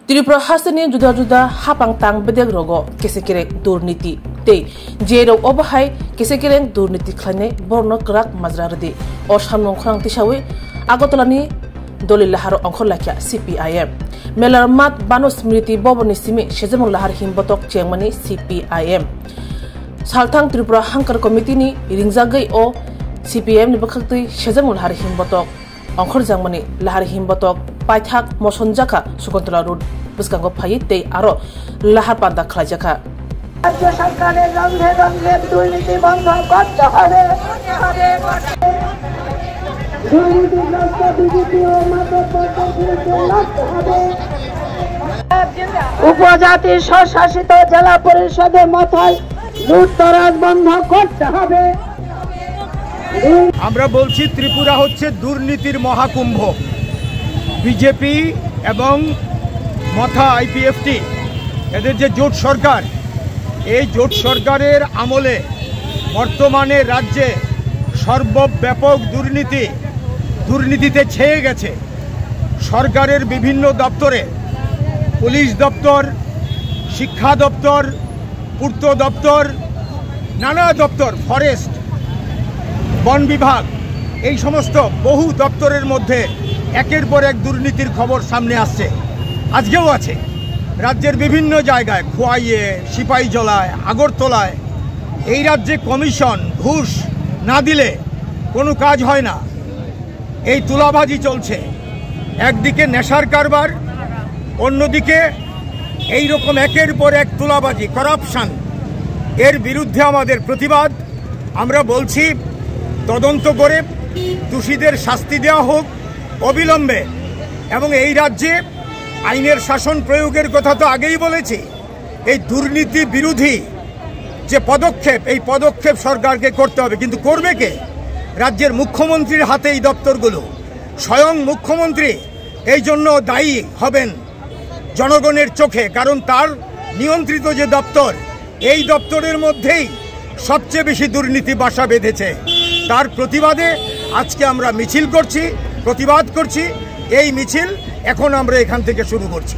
Tripura hasani juda-juda hapang tang bedeg rogo kesekirek durniti te jero obahai kesekirek durniti khlane borno krak mazrardi or samnong khrang tisawi agotolani dolil lahar ongkhor lakya CPIM melar mat bano smriti boboni simi sejemong lahar himbotok chengmani CPIM salthang Tripura hankar committee ni ringjagai o CPIM ni bakhakti sejemong lahar himbotok ongkhor jangmani lahar himbotok paithak mosonjaka sukontla road buskango phayite aro lahar panda khlajaka রাজ্য সরকারের রঙে রঙে দুর্নীতি বন্ধ করতে হবে দুর্নীতিগ্রস্ত BJP ও মাদকদ্রব্যের বিরুদ্ধে লড়তে হবে উপজাতির স্বশাসিত জেলা পরিষদের মাথায় লুটতরাজ বন্ধ করতে হবে। আমরা বলছি ত্রিপুরা হচ্ছে দুর্নীতির মহাকুম্ভ। বিজেপি এবং মথা আইপিএফটি এদের যে জোট সরকার, এই জোট সরকারের আমলে বর্তমানে রাজ্যে সর্বব্যাপক দুর্নীতিতে ছেয়ে গেছে। সরকারের বিভিন্ন দপ্তরে, পুলিশ দপ্তর, শিক্ষা দপ্তর, পূর্ত দপ্তর, নানা দপ্তর, ফরেস্ট, বন বিভাগ, এই সমস্ত বহু দপ্তরের মধ্যে একের পর এক দুর্নীতির খবর সামনে আসছে। আজকেও আছে রাজ্যের বিভিন্ন জায়গায়, খোয়াইয়ে, সিপাহীজলায়, আগরতলায়। এই রাজ্যে কমিশন ঘুষ না দিলে কোনো কাজ হয় না। এই তুলাবাজি চলছে, একদিকে নেশার কারবার, অন্যদিকে এই রকম একের পর এক তুলাবাজি, করাপশন। এর বিরুদ্ধে আমাদের প্রতিবাদ। আমরা বলছি তদন্ত করে দোষীদের শাস্তি দেওয়া হোক অবিলম্বে, এবং এই রাজ্যে আইনের শাসন প্রয়োগের কথা তো আগেই বলেছি। এই দুর্নীতি বিরোধী যে পদক্ষেপ, এই পদক্ষেপ সরকারকে করতে হবে, কিন্তু করবে কে? রাজ্যের মুখ্যমন্ত্রীর হাতে এই দপ্তরগুলো। স্বয়ং মুখ্যমন্ত্রী এই জন্য দায়ী হবেন জনগণের চোখে, কারণ তার নিয়ন্ত্রিত যে দপ্তর, এই দপ্তরের মধ্যেই সবচেয়ে বেশি দুর্নীতি বাসা বেঁধেছে। তার প্রতিবাদে আজকে আমরা মিছিল করছি, প্রতিবাদ করছি। এই মিছিল এখন আমরা এখান থেকে শুরু করছি।